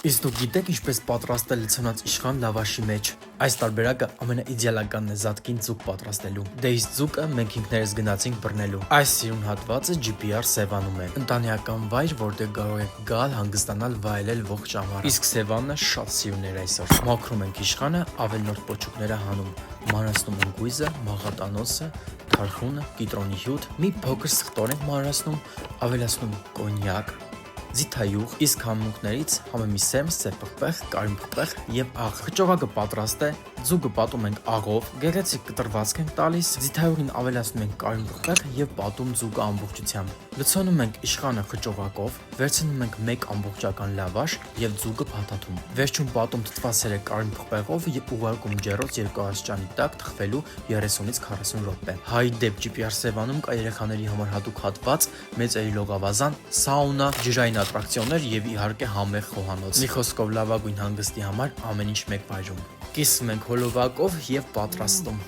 Իսկ դուք գիտեք ինչպես պատրաստել լցոնած իշխան լավաշի մեջ։ Այս տարբերակը ամենաիդեալականն է զատկին ձուկ պատրաստելու։ Դե իսկ ձուկը մենք ինքներս գնացինք բռնելու։ Այս սիրուն հատվածը GPR Սևանում է։ Ընտանեկան վայր, որտեղ կարող եք գալ, հանգստանալ, վայելել ողջ ամառը։ Իսկ Սևանը շատ սիրուն էր այսօր։ Մաքրում ենք իշխանը, ավելորդ պոչուկները հանում, մանրացնում ենք գույզը, մաղատանոսը, թարխունը, կիտրոնի հյութ, մի փոքր սխտոր ենք մանրացնում, ավելացնում կոնյակ, ձիթայուղ, իսկ համունքներից համեմի սերմ, սեպպղպեղ, կարմիր պղպեղ եւ աղ։ Խճողակը պատրաստ է, ձուկը պատում ենք աղով, գեղեցիկ կտրվածք ենք տալիս, ձիթայուղին ավելացնում ենք կարմիր պղպեղ եւ պատում ձուկը ամբողջությամբ։ Լցոնում ենք իշխանը խճողակով, վերցնում ենք մեկ ամբողջական լավաշ եւ ձուկը փաթաթում։ Վերջում պատում թթվասերը կարմիր պղպեղով եւ ուղարկում ջեռոց 200 աստիճանի տակ թխվելու 30-ից 40 րոպե։ Հայ դեպ GPR Սևանում կա երեխաների համար հատուկ հատված, մեծերի լողավազան, սաունա, ջրային ատրակցիոններ եւ իհարկե համեղ խոհանոց։ Մի խոսքով լավագույն հանգստի համար ամեն ինչ մեկ վայրում։ Կիսում ենք հոլովակով եւ պատրաստում։